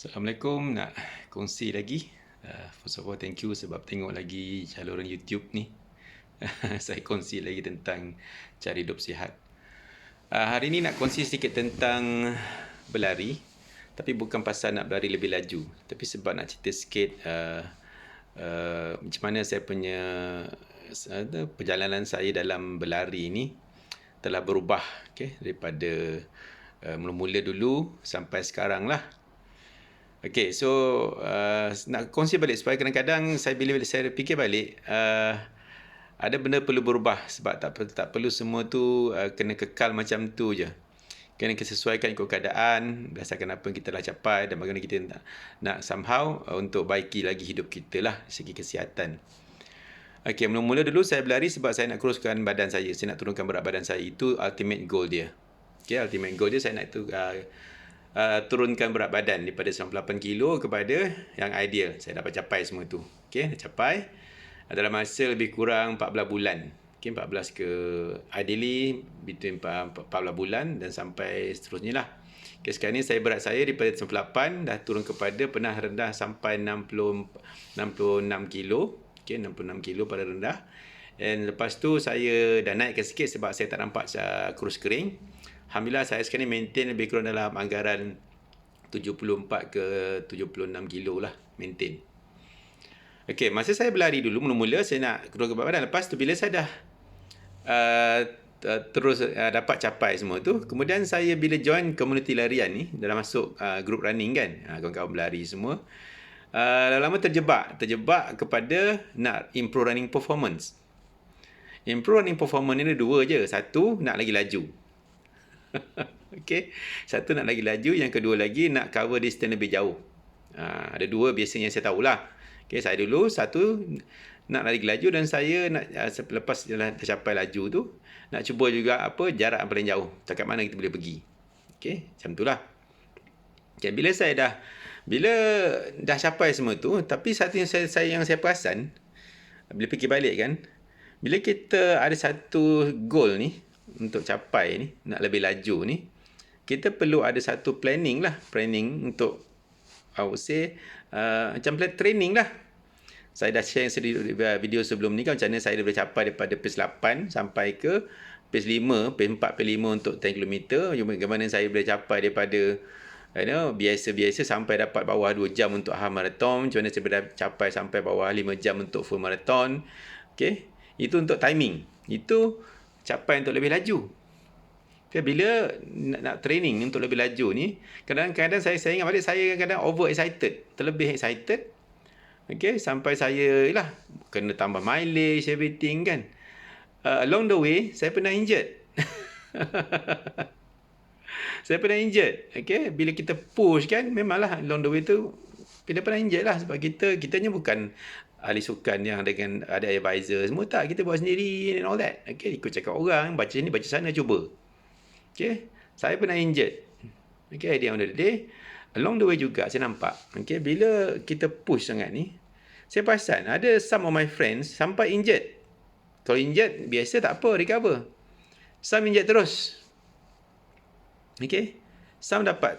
Assalamualaikum, nak kongsi lagi. First of all, thank you sebab tengok lagi saluran YouTube ni. Saya kongsi lagi tentang cara hidup sihat. Hari ni nak kongsi sedikit tentang berlari. Tapi bukan pasal nak berlari lebih laju. Tapi sebab nak cerita sikit macam mana saya punya perjalanan saya dalam berlari ni telah berubah. Daripada mula-mula dulu sampai sekarang lah. Okay, so nak kongsi balik supaya kadang-kadang bila saya fikir balik, ada benda perlu berubah sebab tak perlu semua tu kena kekal macam tu je. Kena sesuaikan ikut keadaan, berdasarkan apa yang kita dah capai dan bagaimana kita nak somehow untuk baiki lagi hidup kita lah segi kesihatan. Okay, mula-mula dulu saya berlari sebab saya nak kuruskan badan saya. Saya nak turunkan berat badan saya. Itu ultimate goal dia. Okay, ultimate goal dia saya nak turunkan berat badan daripada 98 kilo kepada yang ideal. Saya dapat capai semua tu. Okay, dah capai dalam masa lebih kurang 14 bulan. Okay, 14 ke ideally between 14 bulan dan sampai seterusnya lah. Okay, sekarang ni berat saya daripada 98 dah turun kepada pernah rendah sampai 66 kilo. Okay, 66 kilo pada rendah. Dan lepas tu saya dah naikkan sikit sebab saya tak nampak kurus kering. Alhamdulillah saya sekarang ni maintain lebih kurang dalam anggaran 74 ke 76 kilo lah maintain. Okey, masa saya berlari dulu mula-mula saya nak turunkan berat badan. Lepas tu bila saya dah terus dapat capai semua tu, kemudian saya bila join community larian ni, dalam masuk group running kan, kawan-kawan berlari semua, lama-lama terjebak kepada nak improve running performance. Improve running performance ni ada dua je. Satu, nak lagi laju. Okay. Satu nak lagi laju, yang kedua lagi nak cover distance lebih jauh. Ada dua biasanya saya tahulah. Okay, saya dulu satu nak lagi laju dan saya nak lepas dah capai laju tu nak cuba juga jarak yang paling jauh. Dekat mana kita boleh pergi. Okay, macam itulah. Okay, bila dah capai semua tu, tapi satu yang saya perasan bila fikir balik kan, bila kita ada satu goal ni untuk capai ni, nak lebih laju ni, kita perlu ada satu planning untuk I would say macam training lah. Saya dah share video sebelum ni kan, macam mana saya boleh capai daripada pace 8 sampai ke pace 5, pace 4, pace 5 untuk 10 km. Bagaimana saya boleh capai daripada biasa-biasa sampai dapat bawah 2 jam untuk half marathon. Macam mana saya boleh capai sampai bawah 5 jam untuk full marathon. Okay, itu untuk timing. Itu capai untuk lebih laju. Okay, bila nak training untuk lebih laju ni, kadang-kadang saya ingat balik, saya kadang-kadang over excited, terlebih excited. Okay, sampai saya kena tambah mileage, everything kan. Along the way, saya pernah injured. Okay, bila kita push kan, memanglah along the way tu, kita pernah injured lah. Sebab kitanya bukan ahli sukan yang dengan ada advisor semua, tak, kita buat sendiri and all that. Okay, ikut cakap orang, baca ni baca sana, cuba. Okay, saya pernah injured. Okay, at the end of the day, along the way juga saya nampak, okay, bila kita push sangat ni, saya perasan ada some of my friends sampai injured. Kalau injured biasa tak apa, recover. Some injured terus. Okay, some dapat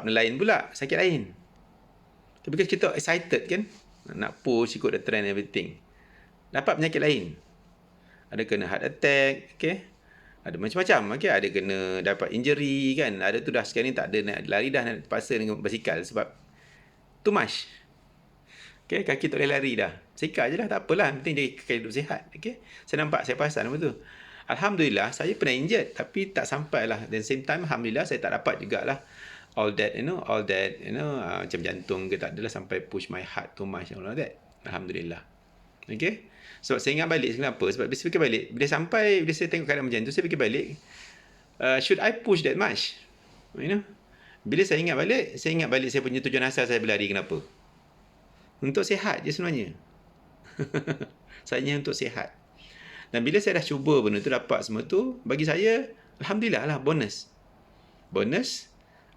lain pula, sakit lain. Tapi kita excited kan, nak push ikut the trend everything, dapat penyakit lain. Ada kena heart attack, okay, ada macam-macam, okay, ada kena dapat injury kan. Ada tu dah sekarang ni tak ada nak lari dah, nak terpaksa dengan basikal sebab too much. Okay, kaki tak boleh lari dah, basikal je lah, tak apalah, penting dia kaki hidup sihat. Okay, saya perasan apa tu. Alhamdulillah saya pernah injured tapi tak sampai lah. Then same time alhamdulillah saya tak dapat jugalah all that macam jantung ke, tak adalah sampai push my heart too much all that. Alhamdulillah. Okay, sebab saya ingat balik kenapa, sebab bila saya fikir balik, bila saya tengok keadaan macam tu, saya fikir balik, should I push that much, bila saya ingat balik saya punya tujuan asal saya berlari kenapa, untuk sihat je sebenarnya. Saya untuk sihat. Dan bila saya dah cuba benda tu, dapat semua tu, bagi saya alhamdulillah lah, bonus.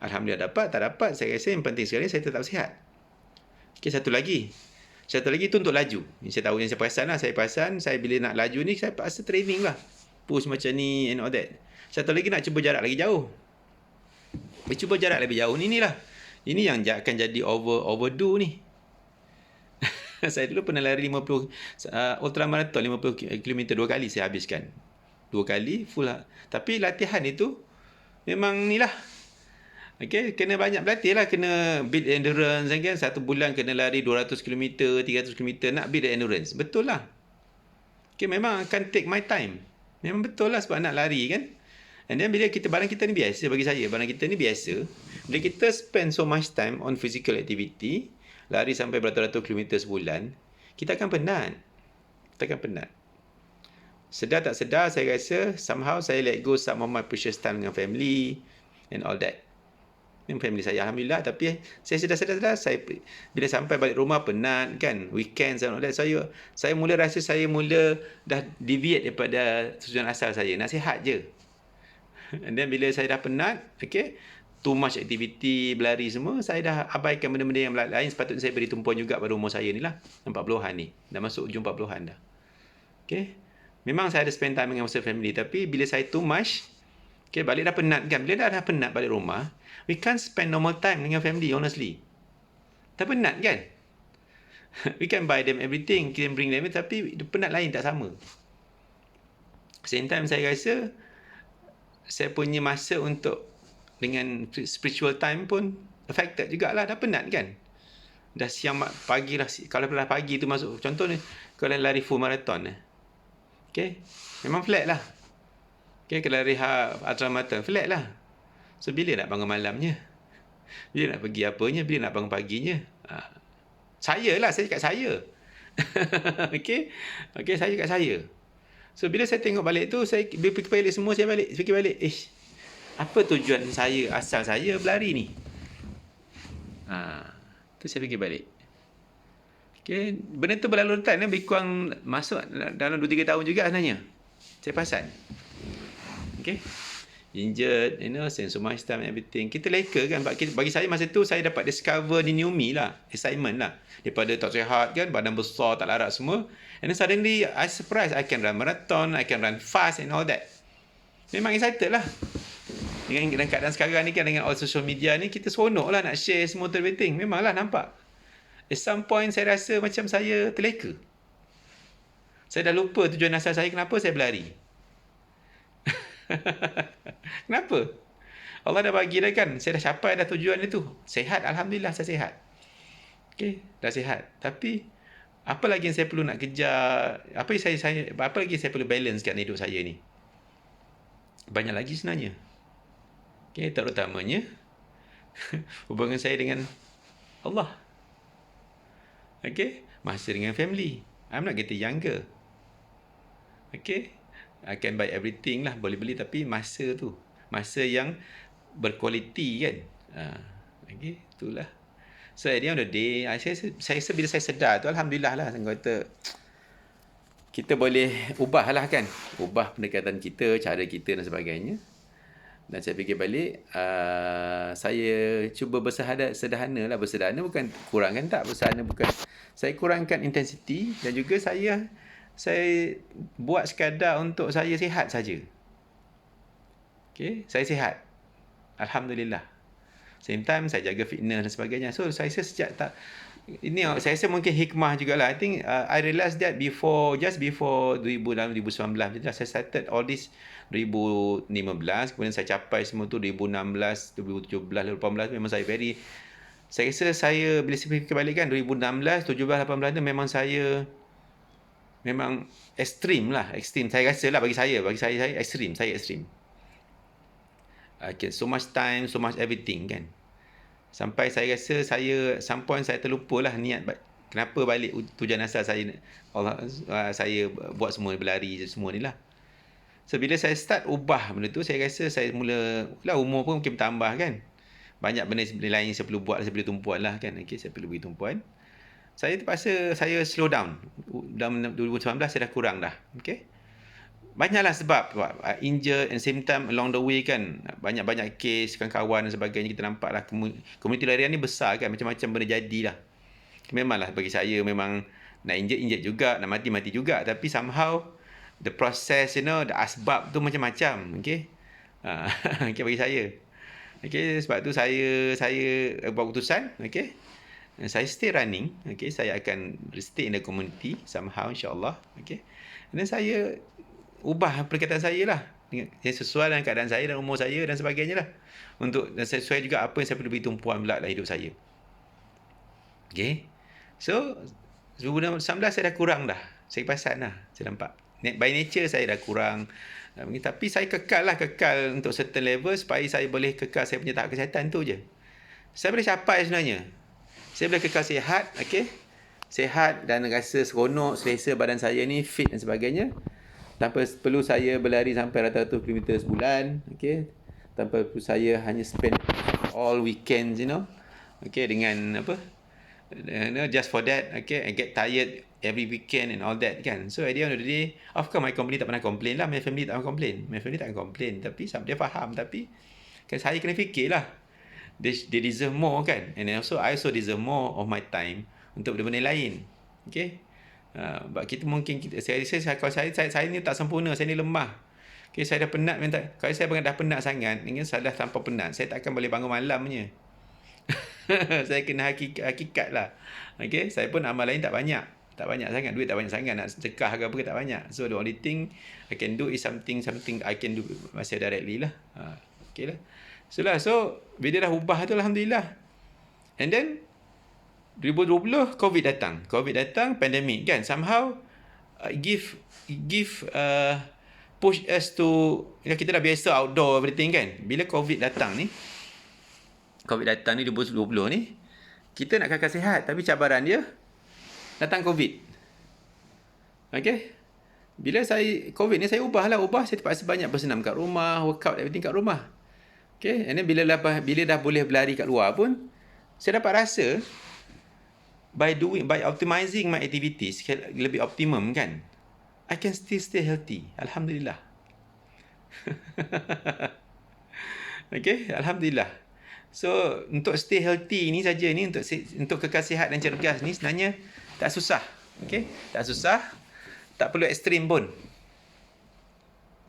Alhamdulillah dapat, tak dapat, saya rasa yang penting sekali saya tetap sihat. Okay, satu lagi tu untuk laju. Yang saya tahu, yang saya perasan lah, saya bila nak laju ni, saya paksa training lah, push macam ni and all that. Satu lagi nak cuba jarak lagi jauh. Cuba jarak lebih jauh ni lah Ini yang akan jadi overdo ni. Saya dulu pernah lari 50 ultramarathon 50 km 2 kali saya habiskan. 2 kali full. Tapi latihan itu memang ni lah. Okay, kena banyak berlatih lah. Kena build endurance kan. 1 bulan kena lari 200 km, 300 km. Nak build endurance. Betul lah. Okay, memang akan take my time. Memang betul lah sebab nak lari kan. And then bila barang kita ni biasa, bagi saya, barang kita ni biasa. Bila kita spend so much time on physical activity, lari sampai beratus-ratus kilometer sebulan, kita akan penat. Kita akan penat. Sedar tak sedar, saya rasa somehow saya let go some of my precious time dengan family and all that. Memang family saya Alhamdulillah, tapi saya sedar-sedar saya bila sampai balik rumah penat kan, weekends and all that, saya mula rasa saya mula dah deviate daripada tujuan asal saya, nak sihat je. And then bila saya dah penat, okay, too much activity, berlari semua, saya dah abaikan benda-benda yang lain. Sepatutnya saya beri tumpuan juga pada umur saya ni lah, 40-an ni, dah masuk hujung 40-an dah. Okay, memang saya ada spend time dengan masa family, tapi bila saya too much, okay, balik dah penat kan, bila dah penat balik rumah, we can't spend normal time dengan family, honestly. Dah penat kan. We can buy them everything, we can bring them, tapi penat lain tak sama. Same time saya rasa saya punya masa untuk dengan spiritual time pun affected jugalah. Dah penat kan. Dah siang pagi lah. Kalau dah pagi tu masuk, contoh ni, kalau lari full marathon, okay, memang flat lah. Okay, kalau lari ultramarathon, flat lah. So bila nak bangun malamnya, bila nak pergi apanya, bila nak bangun paginya, saya lah, saya kat saya. Okay, saya kat saya. So bila saya tengok balik tu, saya bila fikir balik semua, saya fikir balik, apa tujuan saya, asal saya berlari ni? Tu saya fikir balik. Okay, benda tu berlalu rentan, lebih kurang masuk dalam 2-3 tahun juga sebenarnya. Saya perasan. Okay, injured, spend so much time and everything. Kita leka kan. Bagi saya masa tu, saya dapat discover the new me lah, excitement lah. Daripada tak sihat kan, badan besar, tak larat semua. And then suddenly, I surprised, I can run marathon, I can run fast and all that. Memang excited lah. Dengan keadaan sekarang ni kan, dengan all social media ni, kita seronok lah nak share semua tu everything. Memanglah nampak. At some point, saya rasa macam saya terleka. Saya dah lupa tujuan asal saya, kenapa saya berlari. Kenapa? Allah dah bagi dah kan, saya dah capai dah tujuan itu. Sehat, Alhamdulillah saya sehat. Okay, dah sehat. Tapi apa lagi yang saya perlu nak kejar? Apa lagi saya perlu balance kat hidup saya ni? Banyak lagi sebenarnya. Okay, terutamanya hubungan saya dengan Allah. Okay, masa dengan family. I'm not getting younger. Okay, I can buy everything lah, boleh beli, tapi masa tu, masa yang berkualiti kan. Okay, itulah. So at the end of the day, saya bila saya sedar tu, Alhamdulillah lah, saya kata kita boleh ubah lah kan, ubah pendekatan kita, cara kita dan sebagainya. Dan saya fikir balik, saya cuba bersederhana lah. Bersederhana bukan kurangkan tak, bersederhana bukan, saya kurangkan intensity, dan juga saya buat sekadar untuk saya sihat saja. Okay, saya sihat, Alhamdulillah. Same time saya jaga fitness dan sebagainya. So saya sejak ini saya rasa mungkin hikmah jugalah. I think I realised that just before 2019 saya started all this 2015, kemudian saya capai semua tu 2016, 2017, 2018. Memang saya rasa saya bila saya fikir balik kan, 2016, 17, 18 tu memang saya memang ekstrim. Saya rasa lah, bagi saya ekstrim. Saya ekstrim. Okay, so much time, so much everything kan. Sampai saya rasa some point saya terlupa lah niat kenapa balik tujuan asal saya, saya buat semua, berlari semua ni lah. So bila saya start ubah benda tu, saya rasa saya mula lah, umur pun mungkin bertambah kan. Banyak benda lain saya perlu buat, saya perlu tumpuan lah kan. Okay, saya perlu beri tumpuan. Saya terpaksa saya slow down. Dalam 2019 saya dah kurang dah. Okay, banyaklah sebab injured and same time along the way kan, banyak kes kawan-kawan dan sebagainya. Kita nampak lah komuniti larian ni besar kan, macam-macam benda jadilah. Memanglah bagi saya memang nak injured juga, nak mati juga, tapi somehow the process, the asbab tu macam-macam. Okay, okay bagi saya. Okay, sebab tu saya buat keputusan, okay. Saya stay running, okay. Saya akan stay in the community somehow, insyaAllah, okay. Dan saya ubah perkataan saya lah. Yang sesuai dengan keadaan saya dan umur saya dan sebagainya lah. Dan sesuai juga apa yang saya perlu beri tumpuan pula dalam hidup saya. Okay. So, 2019 saya dah kurang dah. Saya perasan dah. Saya nampak. By nature saya dah kurang. Tapi saya kekal untuk certain level supaya saya boleh kekal saya punya tahap kesihatan tu je. Saya boleh capai sebenarnya. Saya boleh kekal sihat, okay? Sihat dan rasa seronok, selesa badan saya ni, fit dan sebagainya. Tanpa perlu saya berlari sampai rata-rata kilometer sebulan, okay? Tanpa perlu saya hanya spend all weekends, okay, dengan apa? Just for that, okay, I get tired every weekend and all that, kan. So at the end of the day, of course my company tak pernah complain lah. My family tak pernah complain. Tapi dia faham. Tapi kan saya kena fikir lah. They deserve more, kan. And also I also deserve more of my time untuk benda-benda lain. Okay. Kita mungkin saya ni tak sempurna, saya ni lemah. Okay, saya dah penat. Kalau saya dah penat sangat, saya dah tanpa penat, saya tak akan boleh bangun malamnya. Saya kena hakikat lah. Okay, saya pun amal lain tak banyak sangat, duit tak banyak sangat, nak sedekah ke apa ke tak banyak. So the only thing I can do is something I can do myself directly lah. Okay lah. So bila dah ubah tu, alhamdulillah. And then 2020 COVID datang, pandemic, kan. Somehow give push us to, kita dah biasa outdoor everything, kan. Bila COVID datang ni 2020 ni, kita nak kekal sihat, tapi cabaran dia datang COVID. Okay. Bila COVID ni saya ubah, saya terpaksa banyak bersenam kat rumah, workout everything kat rumah. Okay. And then bila dah boleh berlari kat luar pun, saya dapat rasa by optimizing my activities lebih optimum, kan, I can still stay healthy. Alhamdulillah. Okay, alhamdulillah. So untuk stay healthy ni saja ni, untuk kekal sihat dan cergas ni sebenarnya tak susah. Okay, tak susah, tak perlu ekstrim pun.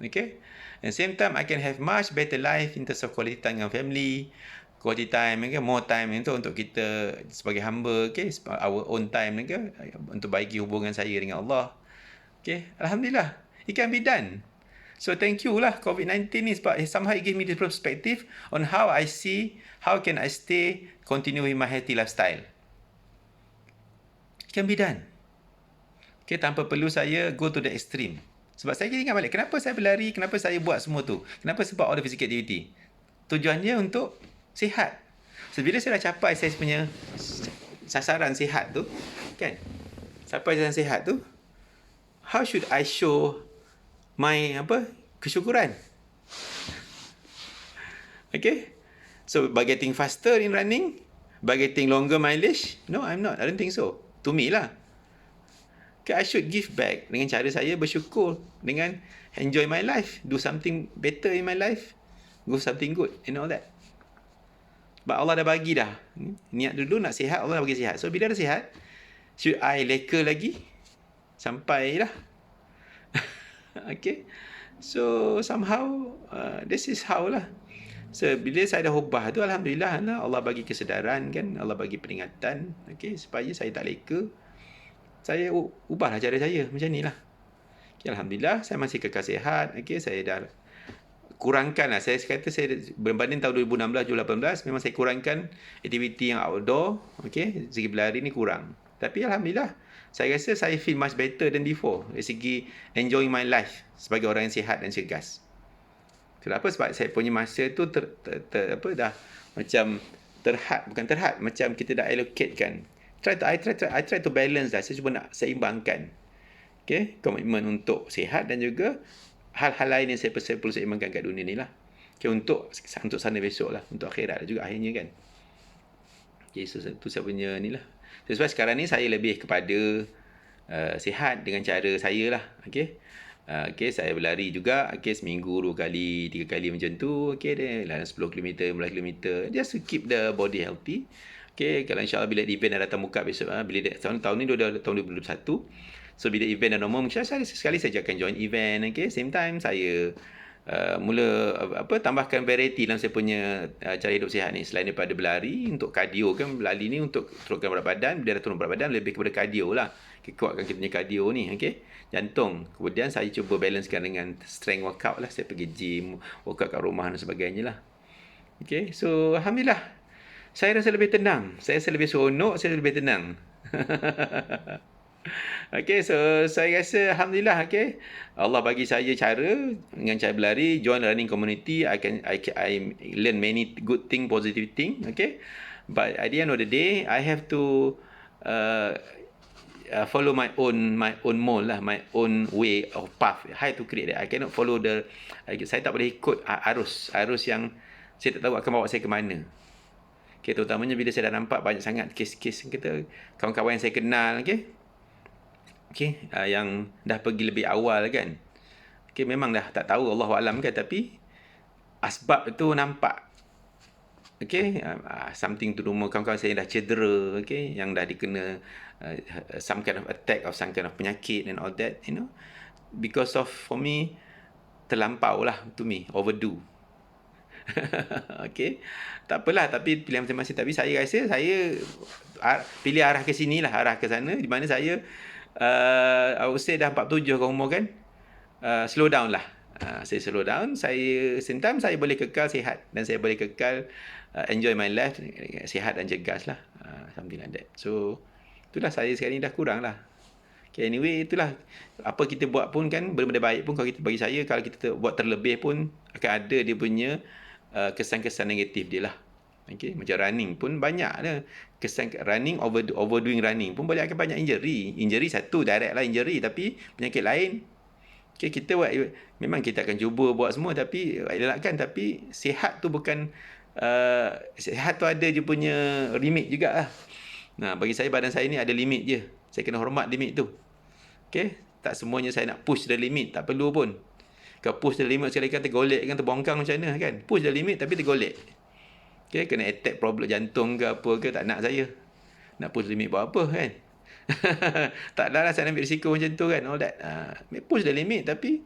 Okay. At the same time, I can have much better life in terms of quality time dengan family, quality time, okay? More time untuk kita sebagai hamba, okay? Our own time, okay? Untuk baiki hubungan saya dengan Allah. Okay, alhamdulillah, it can be done. So thank you lah COVID-19 ni, sebab somehow it gave me the perspective on how I see, how can I continue with my healthy lifestyle. It can be done. Okay, tanpa perlu saya go to the extreme. Sebab saya ingat balik, kenapa saya berlari, kenapa saya buat semua tu, kenapa sebab all the physical activity. Tujuannya untuk sihat. So bila saya dah capai saya punya sasaran sihat tu, kan, capai sasaran sihat tu, how should I show my kesyukuran? Okay. So by getting faster in running, by getting longer mileage? No, I'm not. I don't think so. To me lah. Okay, I should give back dengan cara saya bersyukur, dengan enjoy my life, do something better in my life, do something good and all that. But Allah dah bagi dah. Niat dulu nak sihat, Allah dah bagi sihat. So bila dah sihat, should I leka lagi? Sampailah. Okay. So somehow this is how lah. So bila saya dah ubah tu, alhamdulillah Allah bagi kesedaran, kan, Allah bagi peringatan, okay, supaya saya tak leka. Saya ubahlah cara saya macam ni lah. Okay, alhamdulillah saya masih kekal sihat. Okay, saya dah kurangkan lah. Saya kata saya berbanding tahun 2016 2018 memang saya kurangkan aktiviti yang outdoor. Okay, segi berlari ni kurang. Tapi alhamdulillah saya rasa saya feel much better than before dari segi enjoying my life sebagai orang yang sihat dan cergas. Kenapa? Sebab saya punya masa tu dah macam terhad, macam kita dah allocate kan. I try to balance lah. Saya cuba nak seimbangkan. Okay, komitmen untuk sihat dan juga hal-hal lain yang saya perlu seimbangkan kat dunia ni lah. Okay, untuk sana besok lah, untuk akhirat juga akhirnya, kan. Okay, so tu saya punya ni lah. Sebab sekarang ni saya lebih kepada sihat dengan cara saya lah. Okay. Okay, saya berlari juga. Okay, seminggu 2 kali, 3 kali macam tu. Okay, dia 10 km, 15 km. Just to keep the body healthy. Okay, kalau insyaAllah bila event dah datang buka besok, bila tahun ni dah tahun 2021. So bila event dah normal, sekali saya akan join event. Okay, same time saya mula tambahkan variety dalam saya punya cara hidup sihat ni. Selain daripada berlari, untuk kardio kan, berlari ni untuk turunkan berat badan. Bila dah turun berat badan, lebih kepada kardio lah. Kuatkan kita punya kardio ni, okey. Jantung. Kemudian saya cuba balancekan dengan strength workout lah. Saya pergi gym, workout kat rumah dan sebagainya lah. Okey, so alhamdulillah. Saya rasa lebih tenang. Saya rasa lebih seronok, saya rasa lebih tenang. Okay, so saya rasa alhamdulillah, okay. Allah bagi saya cara dengan cara berlari, join running community, I learn many good thing, positive thing, okay. But at the end of the day, I have to follow my own mold lah, my own way of path. I have to create that. I cannot follow saya tak boleh ikut arus yang saya tak tahu akan bawa saya ke mana. Okay, terutamanya bila saya dah nampak banyak sangat kes-kes kita, kawan-kawan yang saya kenal, okay. Okay, yang dah pergi lebih awal kan. Okay, memang dah tak tahu Allahualam kan, tapi asbab itu nampak. Okay, something to do, kawan-kawan saya yang dah cedera, okay, yang dah dikena some kind of attack or some kind of penyakit and all that, you know. Because of, for me, terlampau lah to me, overdue. Okay, tak apalah, tapi pilihan masing-masing. Tapi saya rasa saya pilih arah ke sini lah, arah ke sana, di mana saya I would say dah 47 ke umur kan, slow down lah. Saya slow down, same time saya boleh kekal sihat dan saya boleh kekal enjoy my life, sihat dan jegas lah, something like that. So itulah, saya sekarang ni dah kurang lah. Okay, anyway, itulah, apa kita buat pun kan, benda-benda baik pun, kalau kita, bagi saya, kalau kita buat terlebih pun akan ada dia punya kesan-kesan negatif dia lah. Okay, macam running pun banyak ada kesan running, overdoing running pun boleh akan banyak injury satu direct lah injury, tapi penyakit lain, okay, kita buat, memang kita akan cuba buat semua, tapi elakkan, tapi sihat tu bukan sihat tu ada je punya limit jugalah. Nah, bagi saya badan saya ni ada limit je, saya kena hormat limit tu. Okay, tak semuanya saya nak push the limit, tak perlu pun. Kalau push the limit sekali kan tergolek kan, terbongkang macam mana kan, push the limit tapi tergolek. Okay, kena attack problem jantung ke apa ke, tak nak saya. Nak push limit buat apa kan? Tak adalah saya ambil risiko macam tu kan, all that. Push the limit, tapi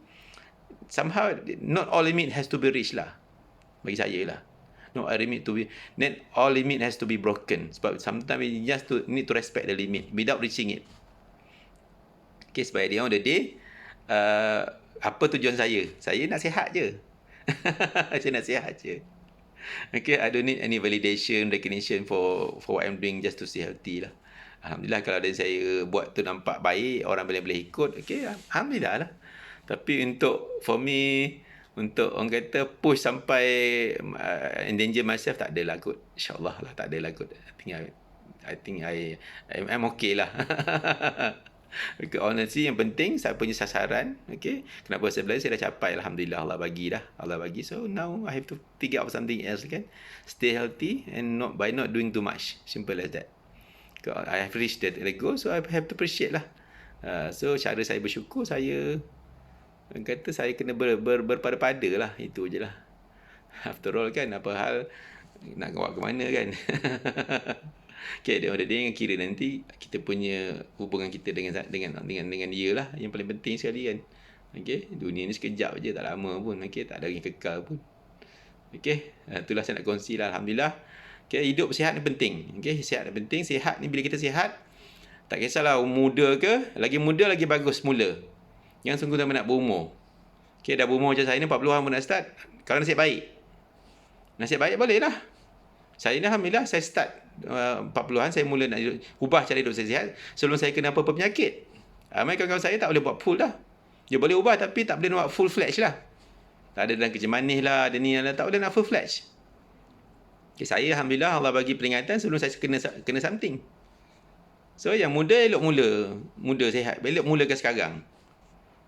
somehow not all limit has to be reached lah. Bagi saya lah. Not all limit has to be broken. Sebab sometimes we just need to respect the limit without reaching it. Okay, sebab at the end of the day, apa tujuan saya? Saya nak sihat je. Saya nak sihat je. Okay, I don't need any validation, recognition for what I'm doing, just to stay healthy lah. Alhamdulillah, kalau ada saya buat tu nampak baik, orang boleh ikut, okay, alhamdulillah lah. Tapi for me, untuk orang kata push sampai endanger myself, tak adalah kot. InsyaAllah lah, tak adalah kot. I think I'm okay lah. Okay, honestly, yang penting saya punya sasaran, okay, kenapa saya belajar, saya dah capai, alhamdulillah, Allah bagi dah, Allah bagi. So now I have to figure out something else, kan, stay healthy and by not doing too much, simple as that. I have reached that goal, so I have to appreciate lah. So cara saya bersyukur, saya kata saya kena berpada-pada lah, itu je lah. After all kan, apa hal nak bawa ke mana kan. Okay, dia kira nanti kita punya hubungan kita dengan dia lah yang paling penting sekali kan. Okay, dunia ni sekejap je, tak lama pun. Okay, tak ada yang kekal pun. Okay, itulah saya nak kongsi lah, alhamdulillah. Okay, hidup sihat ni penting. Okay, sihat ni penting. Sihat ni, bila kita sihat, tak kisahlah muda ke, lagi muda lagi bagus mula. Jangan sungguh tak nak berumur. Okay, dah berumur macam saya ni 40-an pun nak start. Kalau nasib baik boleh lah. Saya ni alhamdulillah, saya start 40-an, saya mula nak ubah cara hidup saya sihat sebelum saya kena apa-apa penyakit. Ramai kawan-kawan saya tak boleh buat full dah. Dia boleh ubah tapi tak boleh buat full fledged lah. Tak ada dalam kerja manis lah, ada ni lah, tak boleh nak full fledged. Okay, saya alhamdulillah, Allah bagi peringatan sebelum saya kena something. So yang muda elok muda sihat, elok mulakan sekarang.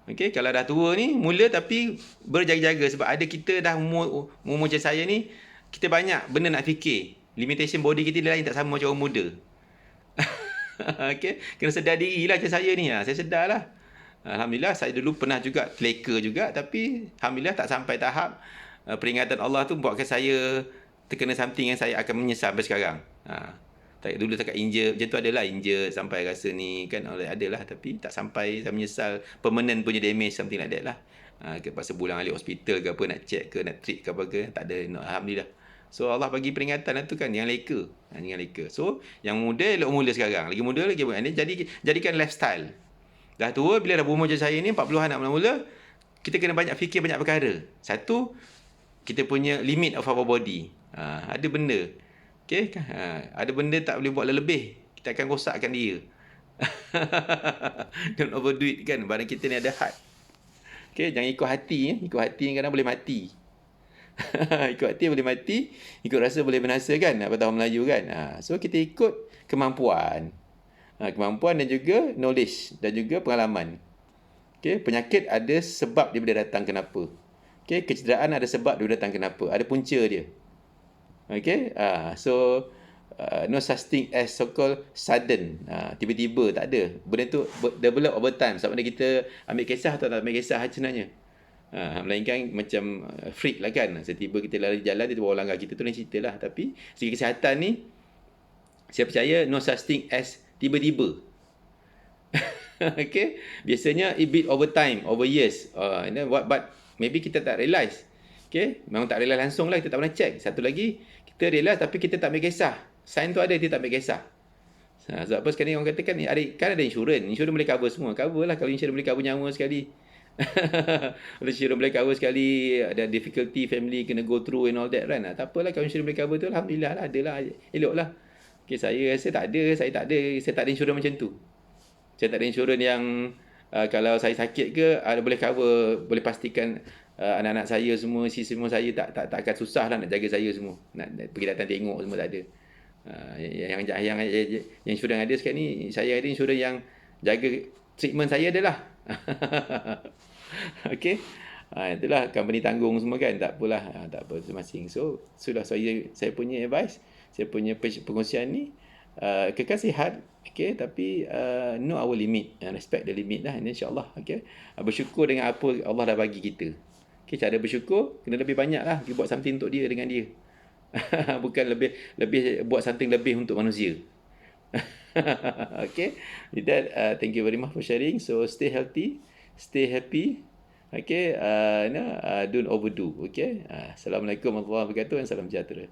Okay, kalau dah tua ni mula, tapi berjaga-jaga, sebab ada kita dah umur macam saya ni, kita banyak benda nak fikir. Limitation body kita lain, tak sama macam orang muda. Okay, kena sedar diri lah macam saya ni. Saya sedar lah. Alhamdulillah, saya dulu pernah juga teleka juga, tapi alhamdulillah tak sampai tahap peringatan Allah tu buatkan saya terkena something yang saya akan menyesal sampai sekarang. Dulu tak injure, macam tu adalah injure sampai rasa ni kan, adalah, tapi tak sampai saya menyesal permanent punya damage, something like that lah. Pasal bulan alik hospital ke apa, nak check ke, nak treat ke apa ke, tak ada. No, Alhamdulillah. So Allah bagi peringatan lah tu kan, yang leka. Yang leka. So yang muda elok mula sekarang. Lagi muda lagi buat. Jadikan lifestyle. Dah tua, bila dah berumur macam saya ni, 40-an nak mula-mula, kita kena banyak fikir banyak perkara. Satu, kita punya limit of our body. Ada benda. Okay? Ada benda tak boleh buat lebih. Kita akan rosakkan dia. Don't overdo it kan. Badan kita ni ada had. Okay, jangan ikut hati. Ikut hati kadang boleh mati. Ikut hati boleh mati. Ikut rasa boleh binasa kan. Apa tahu Melayu kan. So kita ikut kemampuan. Kemampuan dan juga knowledge. Dan juga pengalaman. Okay, penyakit ada sebab dia boleh datang kenapa. Okay, kecederaan ada sebab dia boleh datang kenapa. Ada punca dia. Okay, so no such thing as so-called sudden. Tiba-tiba tak ada. Benda tu develop over time. Sebab mana kita ambil kisah atau tak ambil kisah sebenarnya. Melainkan macam freak lah kan. Setiba kita lari jalan, tiba-tiba orang langgar kita tu lain cerita lah. Tapi segi kesihatan ni, saya percaya no such thing as tiba-tiba. Okay, biasanya it beat over time, over years. But maybe kita tak realise. Okay, memang tak realise langsung lah, kita tak pernah check. Satu lagi, kita realise tapi kita tak ambil kisah. Sign tu ada, dia tak ambil kisah. Sebab apa sekarang ni orang katakan ni, kan ada insurans. Insurans boleh cover semua. Cover lah kalau insurans boleh cover nyawa sekali. Kalau insurans boleh cover sekali, ada difficulty family kena go through and all that kan. Tak apalah kalau insurans boleh cover tu, Alhamdulillah lah, adalah, elok lah. Okay, saya rasa tak ada, saya tak ada insurans macam tu. Saya tak ada insurans yang kalau saya sakit ke, boleh cover, boleh pastikan anak-anak saya semua, semua saya tak akan susah lah nak jaga saya semua. Nak pergi datang tengok semua tak ada. Yang insurans ada sekarang ni, saya ada insurans yang jaga treatment saya adalah. Okay. Itulah company tanggung semua kan. Tak apalah. Tak apa masing-masing. So, sudah saya punya advice, saya punya perkongsian ni, kekal sihat. Okay, tapi know our limit. Respect the limit lah. InsyaAllah. Okay. Bersyukur dengan apa Allah dah bagi kita. Okay, cara bersyukur, kena lebih banyak lah. Kita buat something untuk dia dengan dia. Bukan lebih buat something lebih untuk manusia. Okay. With that, thank you very much for sharing. So, stay healthy. Stay happy. Okay. Don't overdo. Okay. Assalamualaikum warahmatullahi wabarakatuh. Dan salam sejahtera.